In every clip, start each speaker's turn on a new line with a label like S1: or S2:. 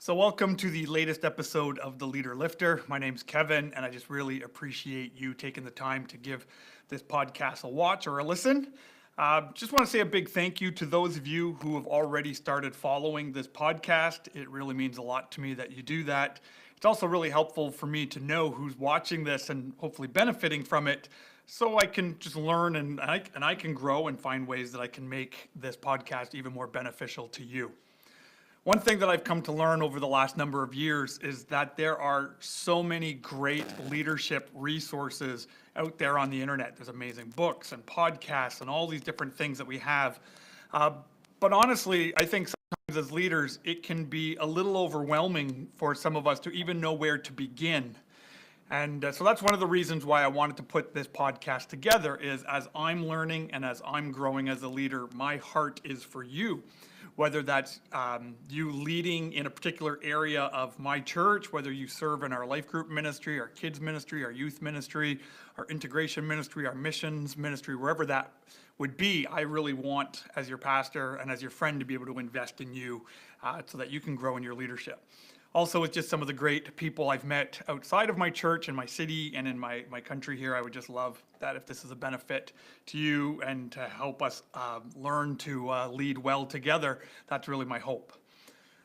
S1: So welcome to the latest episode of The Leader Lifter. My name's Kevin, and I just really appreciate you taking the time to give this podcast a watch or a listen. Just want to say a big thank you to those of you who have already started following this podcast. It really means a lot to me that you do that. It's also really helpful for me to know who's watching this and hopefully benefiting from it, so I can just learn and I can grow and find ways that I can make this podcast even more beneficial to you. One thing that I've come to learn over the last number of years is that there are so many great leadership resources out there on the internet. There's amazing books and podcasts and all these different things that we have. But honestly, I think sometimes as leaders, it can be a little overwhelming for some of us to even know where to begin. And so that's one of the reasons why I wanted to put this podcast together is as I'm learning and as I'm growing as a leader, my heart is for you. Whether that's you leading in a particular area of my church, whether you serve in our life group ministry, our kids ministry, our youth ministry, our integration ministry, our missions ministry, wherever that would be, I really want, as your pastor and as your friend, to be able to invest in you so that you can grow in your leadership. Also, with just some of the great people I've met outside of my church and my city and in my country here, I would just love that if this is a benefit to you and to help us learn to lead well together. That's really my hope.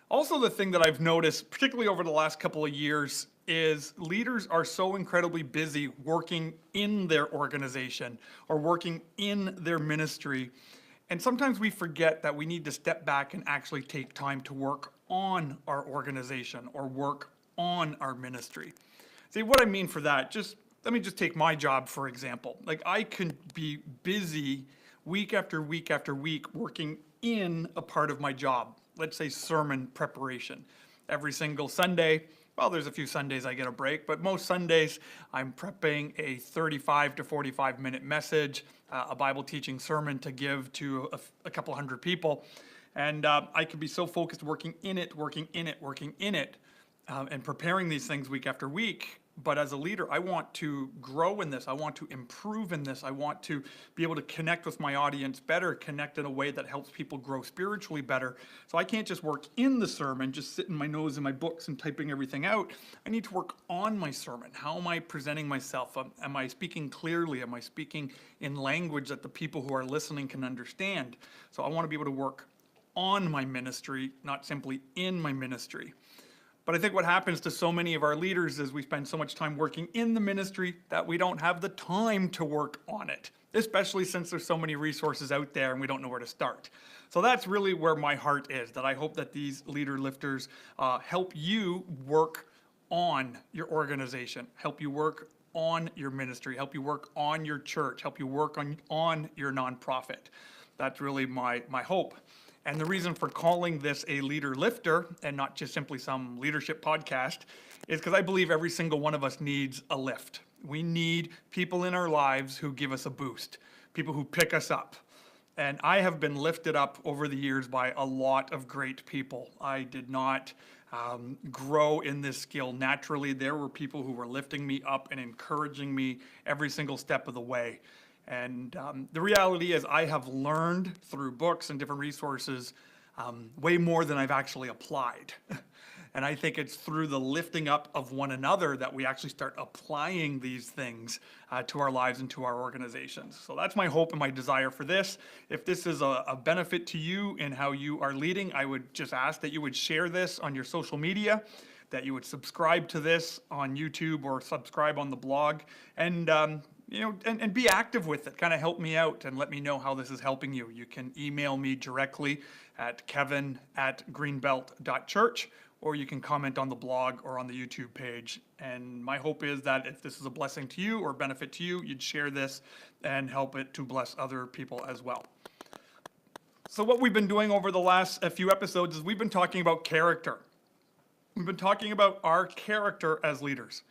S1: Also, the thing that I've noticed, particularly over the last couple of years, is leaders are so incredibly busy working in their organization or working in their ministry. And sometimes we forget that we need to step back and actually take time to work on our organization or work on our ministry. See, what I mean for that, let me just take my job for example. Like I can be busy week after week after week working in a part of my job. Let's say sermon preparation. Every single Sunday, well, there's a few Sundays I get a break, but most Sundays I'm prepping a 35 to 45 minute message, a Bible teaching sermon to give to a couple hundred people. And I could be so focused working in it, and preparing these things week after week. But as a leader, I want to grow in this. I want to improve in this. I want to be able to connect with my audience better, connect in a way that helps people grow spiritually better. So I can't just work in the sermon, just sitting my nose in my books and typing everything out. I need to work on my sermon. How am I presenting myself? Am I speaking clearly? Am I speaking in language that the people who are listening can understand? So I want to be able to work on my ministry, not simply in my ministry. But I think what happens to so many of our leaders is we spend so much time working in the ministry that we don't have the time to work on it, especially since there's so many resources out there and we don't know where to start. So that's really where my heart is, that I hope that these leader lifters help you work on your organization, help you work on your ministry, help you work on your church, help you work on your nonprofit. That's really my hope. And the reason for calling this a leader lifter and not just simply some leadership podcast is because I believe every single one of us needs a lift. We need people in our lives who give us a boost, people who pick us up. And I have been lifted up over the years by a lot of great people. I did not grow in this skill naturally. There were people who were lifting me up and encouraging me every single step of the way. And the reality is I have learned through books and different resources way more than I've actually applied. And I think it's through the lifting up of one another that we actually start applying these things to our lives and to our organizations. So that's my hope and my desire for this. If this is a benefit to you in how you are leading, I would just ask that you would share this on your social media, that you would subscribe to this on YouTube or subscribe on the blog, and and be active with it. Kind of help me out and let me know how this is helping you. You can email me directly at kevin@greenbelt.church, or you can comment on the blog or on the YouTube page. And my hope is that if this is a blessing to you or benefit to you, you'd share this and help it to bless other people as well. So what we've been doing over the last few episodes is we've been talking about character. We've been talking about our character as leaders.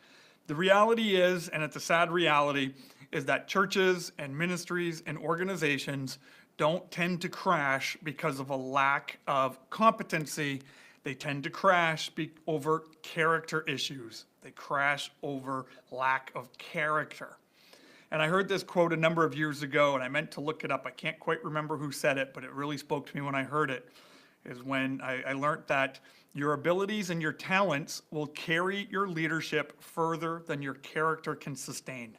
S1: The reality is, and it's a sad reality, is that churches and ministries and organizations don't tend to crash because of a lack of competency. They tend to crash over character issues. They crash over lack of character. And I heard this quote a number of years ago, and I meant to look it up. I can't quite remember who said it, but it really spoke to me when I heard it. is when I learned that your abilities and your talents will carry your leadership further than your character can sustain.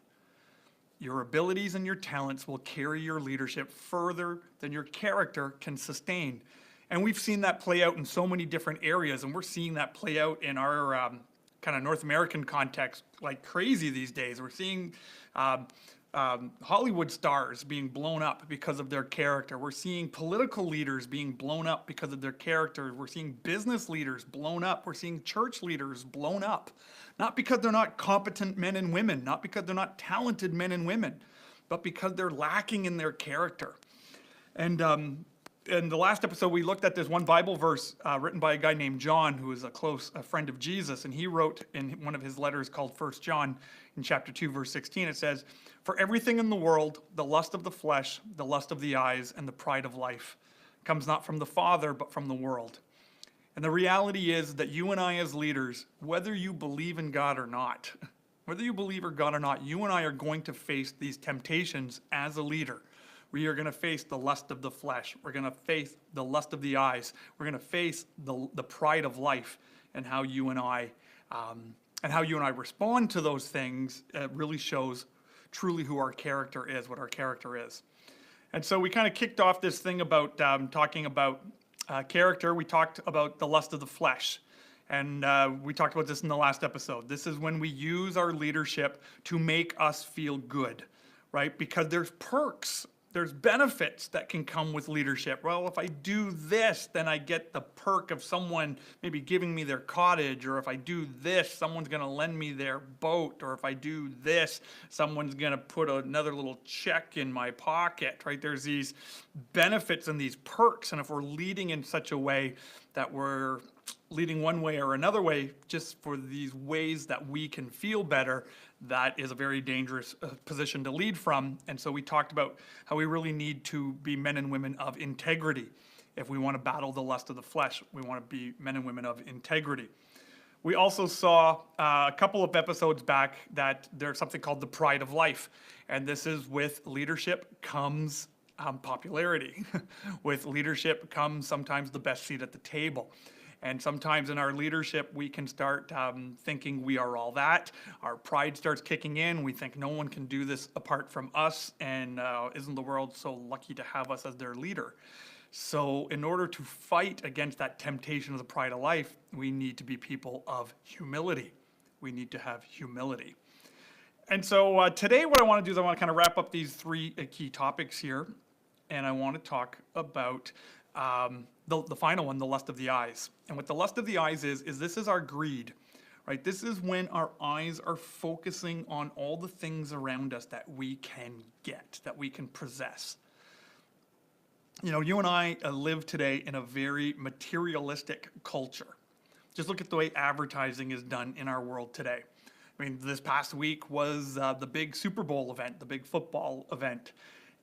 S1: Your abilities and your talents will carry your leadership further than your character can sustain. And we've seen that play out in so many different areas, and we're seeing that play out in our kind of North American context like crazy these days. We're seeing Hollywood stars being blown up because of their character. We're seeing political leaders being blown up because of their character. We're seeing business leaders blown up. We're seeing church leaders blown up. Not because they're not competent men and women, not because they're not talented men and women, but because they're lacking in their character. And in the last episode, we looked at this one Bible verse written by a guy named John, who is a friend of Jesus, and he wrote in one of his letters called 1 John, in chapter 2, verse 16, it says, "For everything in the world, the lust of the flesh, the lust of the eyes, and the pride of life, comes not from the Father, but from the world." And the reality is that you and I as leaders, whether you believe in God or not, whether you believe in God or not, you and I are going to face these temptations as a leader. We are going to face the lust of the flesh. We're going to face the lust of the eyes. We're going to face the pride of life, and how you and I respond to those things really shows truly who our character is, what our character is. And so we kind of kicked off this thing about talking about character. We talked about the lust of the flesh. And we talked about this in the last episode. This is when we use our leadership to make us feel good, right? Because there's perks. There's benefits that can come with leadership. Well, if I do this, then I get the perk of someone maybe giving me their cottage, or if I do this, someone's going to lend me their boat, or if I do this, someone's going to put another little check in my pocket, right? There's these benefits and these perks, and if we're leading in such a way that we're leading one way or another way just for these ways that we can feel better, that is a very dangerous position to lead from. And so we talked about how we really need to be men and women of integrity. If we want to battle the lust of the flesh, we want to be men and women of integrity. We also saw a couple of episodes back that there's something called the pride of life. And this is with leadership comes popularity. With leadership comes sometimes the best seat at the table. And sometimes in our leadership, we can start thinking we are all that. Our pride starts kicking in. We think no one can do this apart from us. And isn't the world so lucky to have us as their leader? So in order to fight against that temptation of the pride of life, we need to be people of humility. We need to have humility. And so today what I want to do is I want to kind of wrap up these three key topics here. And I want to talk about the final one, the lust of the eyes. And what the lust of the eyes is this is our greed, right? This is when our eyes are focusing on all the things around us that we can get, that we can possess. You know, you and I live today in a very materialistic culture. Just look at the way advertising is done in our world today. I mean, this past week was the big Super Bowl event, the big football event.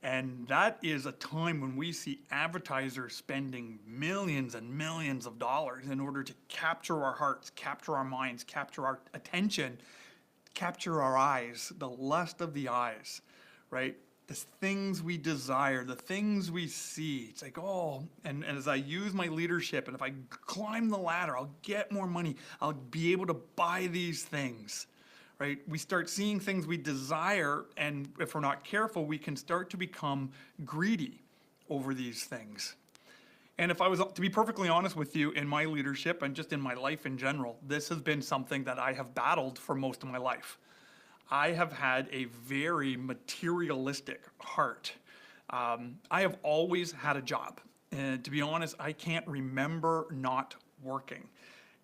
S1: And that is a time when we see advertisers spending millions and millions of dollars in order to capture our hearts, capture our minds, capture our attention, capture our eyes, the lust of the eyes, right? The things we desire, the things we see. It's like, oh, and as I use my leadership, and if I climb the ladder, I'll get more money. I'll be able to buy these things. Right? We start seeing things we desire, and if we're not careful, we can start to become greedy over these things. And if I was to be perfectly honest with you, in my leadership and just in my life in general, this has been something that I have battled for most of my life. I have had a very materialistic heart. I have always had a job. And to be honest, I can't remember not working.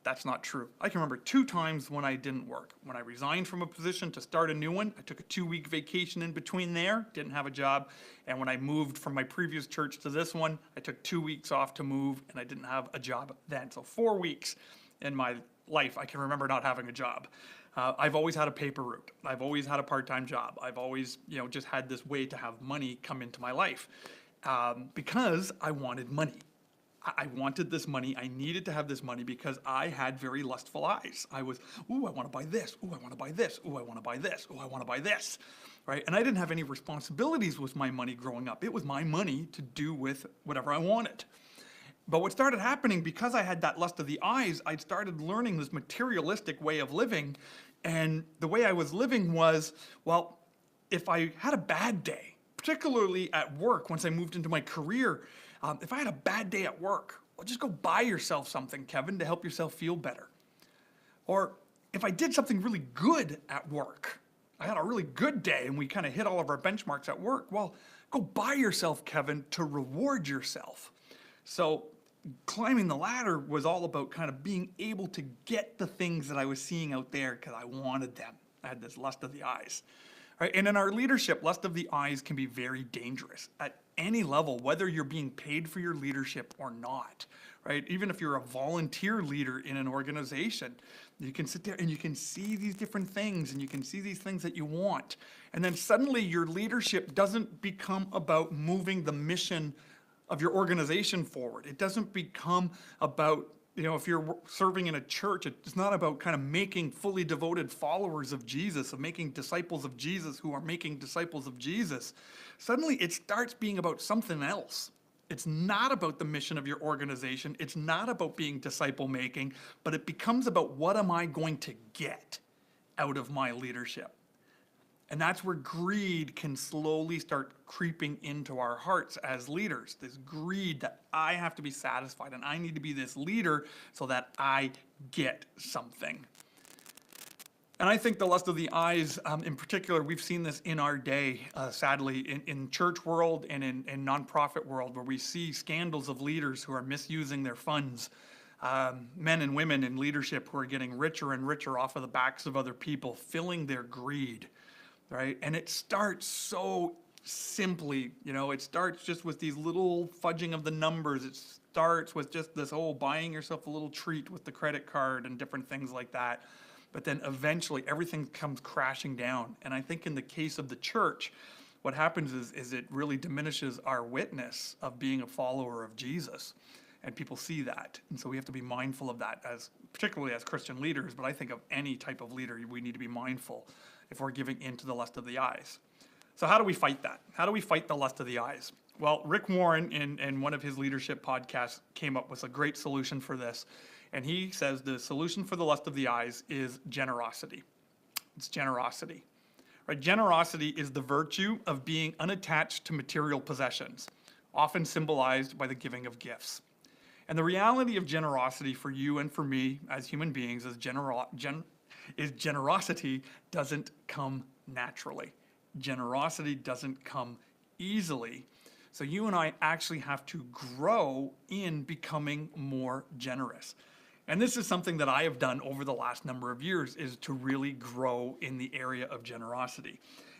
S1: That's not true. I can remember 2 times when I didn't work. When I resigned from a position to start a new one, I took a 2-week vacation in between there, didn't have a job. And when I moved from my previous church to this one, I took 2 weeks off to move, and I didn't have a job then. So 4 weeks in my life, I can remember not having a job. I've always had a paper route. I've always had a part-time job. I've always, just had this way to have money come into my life because I wanted money. I wanted this money. I needed to have this money because I had very lustful eyes. I was, ooh, I want to buy this. Ooh, I want to buy this. Ooh, I want to buy this. Ooh, I want to buy this. Right? And I didn't have any responsibilities with my money growing up. It was my money to do with whatever I wanted. But what started happening, because I had that lust of the eyes, I started learning this materialistic way of living. And the way I was living was, well, if I had a bad day, particularly at work, once I moved into my career, if I had a bad day at work, well, just go buy yourself something, Kevin, to help yourself feel better. Or if I did something really good at work, I had a really good day and we kind of hit all of our benchmarks at work, well, go buy yourself, Kevin, to reward yourself. So climbing the ladder was all about kind of being able to get the things that I was seeing out there because I wanted them. I had this lust of the eyes. Right? And in our leadership, lust of the eyes can be very dangerous at any level, whether you're being paid for your leadership or not. Right? Even if you're a volunteer leader in an organization, you can sit there and you can see these different things and you can see these things that you want. And then suddenly your leadership doesn't become about moving the mission of your organization forward. It doesn't become about, if you're serving in a church, it's not about kind of making fully devoted followers of Jesus, of making disciples of Jesus who are making disciples of Jesus. Suddenly it starts being about something else. It's not about the mission of your organization. It's not about being disciple making, but it becomes about what am I going to get out of my leadership? And that's where greed can slowly start creeping into our hearts as leaders. This greed that I have to be satisfied and I need to be this leader so that I get something. And I think the lust of the eyes, in particular, we've seen this in our day, sadly, in church world and in nonprofit world, where we see scandals of leaders who are misusing their funds. Men and women in leadership who are getting richer and richer off of the backs of other people, filling their greed. Right? And it starts so simply, it starts just with these little fudging of the numbers. It starts with just this whole buying yourself a little treat with the credit card and different things like that. But then eventually everything comes crashing down. And I think in the case of the church, what happens is it really diminishes our witness of being a follower of Jesus. And people see that. And so we have to be mindful of that, particularly as Christian leaders, but I think of any type of leader, we need to be mindful if we're giving in to the lust of the eyes. So how do we fight that? How do we fight the lust of the eyes? Well, Rick Warren, in one of his leadership podcasts, came up with a great solution for this. And he says the solution for the lust of the eyes is generosity. It's generosity. Right? Generosity is the virtue of being unattached to material possessions, often symbolized by the giving of gifts. And the reality of generosity for you and for me as human beings is generosity doesn't come naturally. Generosity doesn't come easily. So you and I actually have to grow in becoming more generous. And this is something that I have done over the last number of years, is to really grow in the area of generosity.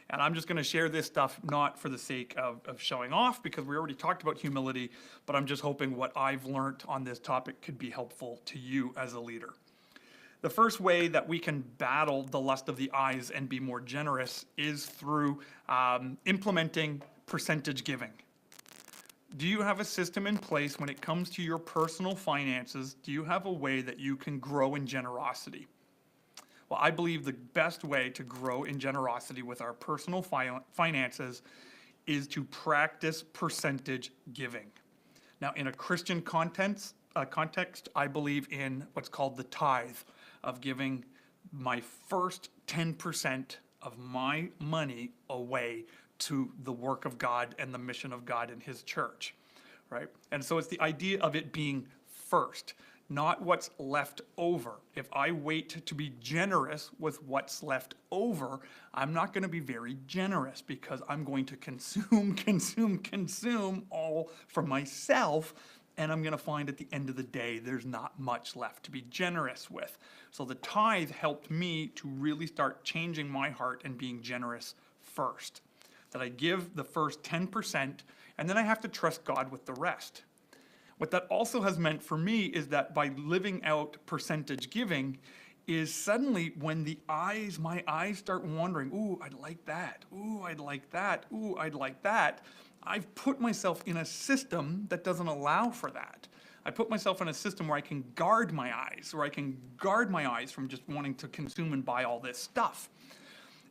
S1: And I'm just going to share this stuff not for the sake of showing off, because we already talked about humility, but I'm just hoping what I've learned on this topic could be helpful to you as a leader. The first way that we can battle the lust of the eyes and be more generous is through implementing percentage giving. Do you have a system in place when it comes to your personal finances? Do you have a way that you can grow in generosity? Well, I believe the best way to grow in generosity with our personal finances is to practice percentage giving. Now, in a Christian context, I believe in what's called the tithe, of giving my first 10% of my money away to the work of God and the mission of God in His church, right? And so it's the idea of it being first, not what's left over. If I wait to be generous with what's left over, I'm not going to be very generous, because I'm going to consume all for myself. And I'm going to find at the end of the day, there's not much left to be generous with. So the tithe helped me to really start changing my heart and being generous first. That I give the first 10%, and then I have to trust God with the rest. What that also has meant for me is that by living out percentage giving, is suddenly when my eyes start wandering, ooh, I'd like that, ooh, I'd like that, ooh, I'd like that, I've put myself in a system that doesn't allow for that. I put myself in a system where I can guard my eyes, from just wanting to consume and buy all this stuff.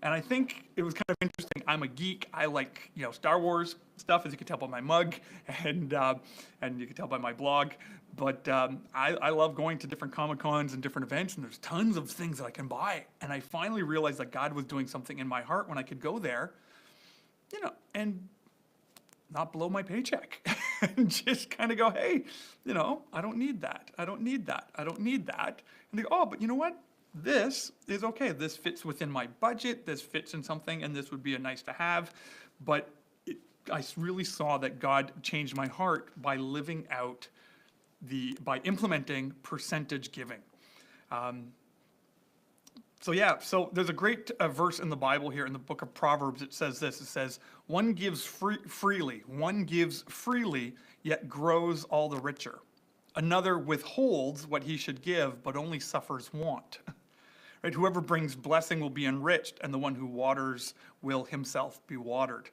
S1: And I think it was kind of interesting. I'm a geek. I like, Star Wars stuff, as you can tell by my mug, and you can tell by my blog. But I love going to different Comic Cons and different events, and there's tons of things that I can buy. And I finally realized that God was doing something in my heart when I could go there, and not blow my paycheck, and just kind of go, hey, I don't need that. I don't need that. I don't need that. And they go, oh, but you know what? This is okay. This fits within my budget. This fits in something, and this would be a nice to have. But I really saw that God changed my heart by living out by implementing percentage giving. So there's a great verse in the Bible here in the book of Proverbs. It says this. It says, one gives freely, yet grows all the richer. Another withholds what he should give, but only suffers want. Right? Whoever brings blessing will be enriched, and the one who waters will himself be watered.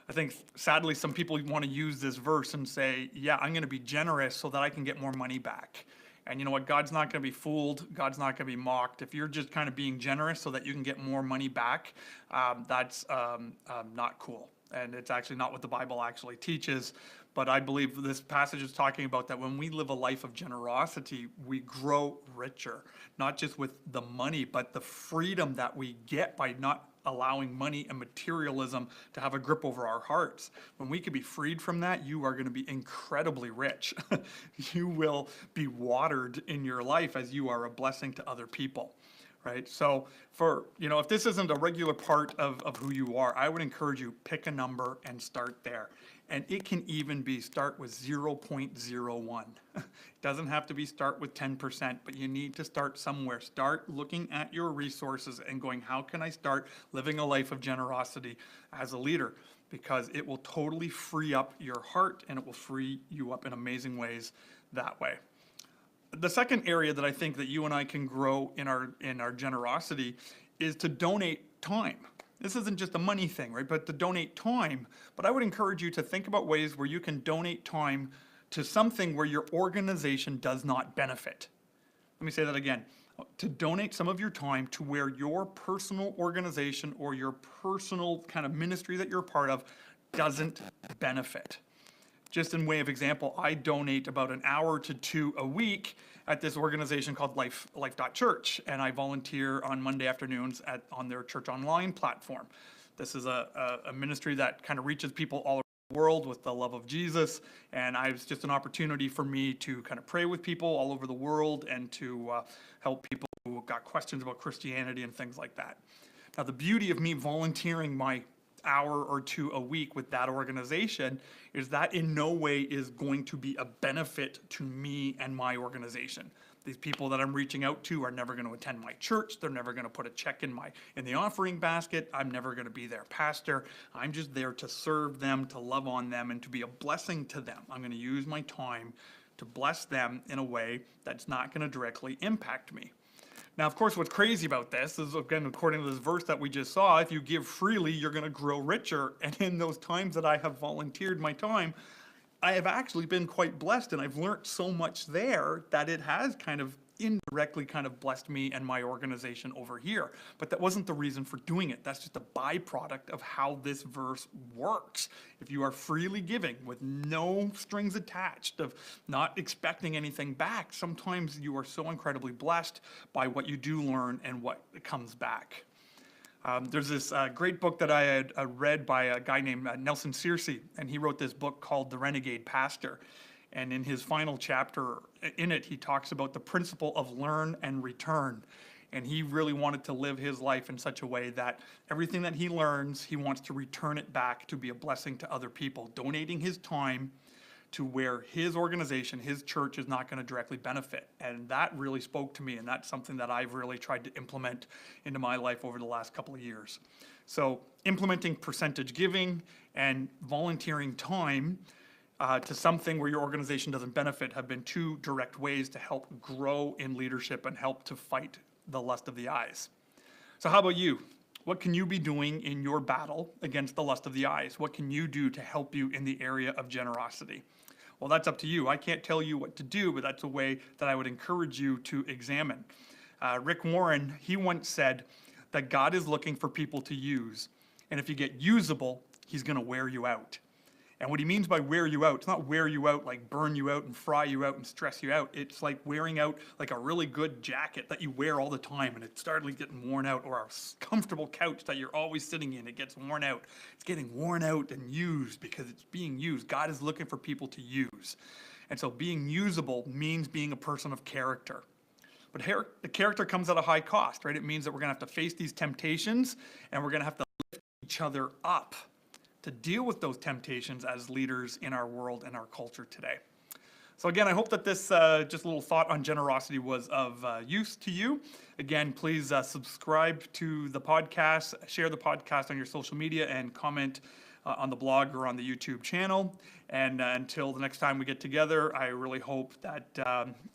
S1: I think, sadly, some people want to use this verse and say, yeah, I'm going to be generous so that I can get more money back. And you know what? God's not going to be fooled. God's not going to be mocked. If you're just kind of being generous so that you can get more money back, that's not cool. And it's actually not what the Bible actually teaches. But I believe this passage is talking about that when we live a life of generosity, we grow richer, not just with the money, but the freedom that we get by not allowing money and materialism to have a grip over our hearts. When we can be freed from that, you are going to be incredibly rich. You will be watered in your life as you are a blessing to other people. Right? So if this isn't a regular part of who you are, I would encourage you, pick a number and start there. And it can even be start with 0.01. It doesn't have to be start with 10%, but you need to start somewhere. Start looking at your resources and going, how can I start living a life of generosity as a leader? Because it will totally free up your heart, and it will free you up in amazing ways that way. The second area that I think that you and I can grow in our generosity is to donate time. This isn't just a money thing, right? But to donate time. But I would encourage you to think about ways where you can donate time to something where your organization does not benefit. Let me say that again. To donate some of your time to where your personal organization or your personal kind of ministry that you're a part of doesn't benefit. Just in way of example, I donate about an hour to 2 a week at this organization called Life.Church, and I volunteer on Monday afternoons on their church online platform. This is a ministry that kind of reaches people all over the world with the love of Jesus, and it's just an opportunity for me to kind of pray with people all over the world and to help people who got questions about Christianity and things like that. Now, the beauty of me volunteering my hour or 2 a week with that organization is that in no way is going to be a benefit to me and my organization. These people that I'm reaching out to are never going to attend my church. They're never going to put a check in the offering basket. I'm never going to be their pastor. I'm just there to serve them, to love on them, and to be a blessing to them. I'm going to use my time to bless them in a way that's not going to directly impact me. Now, of course, what's crazy about this is, again, according to this verse that we just saw, if you give freely, you're going to grow richer. And in those times that I have volunteered my time, I have actually been quite blessed, and I've learned so much there that it has kind of indirectly kind of blessed me and my organization over here. But that wasn't the reason for doing it. That's just a byproduct of how this verse works. If you are freely giving with no strings attached, of not expecting anything back, sometimes you are so incredibly blessed by what you do learn and what comes back. There's this great book that I had read by a guy named Nelson Searcy, and he wrote this book called The Renegade Pastor. And in his final chapter in it, he talks about the principle of learn and return. And he really wanted to live his life in such a way that everything that he learns, he wants to return it back to be a blessing to other people, donating his time to where his organization, his church is not going to directly benefit. And that really spoke to me, and that's something that I've really tried to implement into my life over the last couple of years. So implementing percentage giving and volunteering time to something where your organization doesn't benefit have been 2 direct ways to help grow in leadership and help to fight the lust of the eyes. So how about you? What can you be doing in your battle against the lust of the eyes? What can you do to help you in the area of generosity? Well, that's up to you. I can't tell you what to do, but that's a way that I would encourage you to examine. Rick Warren, he once said, that God is looking for people to use. And if you get usable, he's going to wear you out. And what he means by wear you out, it's not wear you out like burn you out and fry you out and stress you out. It's like wearing out like a really good jacket that you wear all the time and it started getting worn out, or a comfortable couch that you're always sitting in, it gets worn out. It's getting worn out and used because it's being used. God is looking for people to use. And so being usable means being a person of character. But the character comes at a high cost, right? It means that we're going to have to face these temptations and we're going to have to lift each other up to deal with those temptations as leaders in our world and our culture today. So again, I hope that this just a little thought on generosity was of use to you. Again, please subscribe to the podcast, share the podcast on your social media, and comment on the blog or on the YouTube channel. And until the next time we get together, I really hope that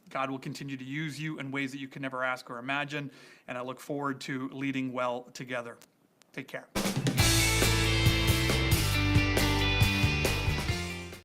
S1: God will continue to use you in ways that you can never ask or imagine. And I look forward to leading well together. Take care.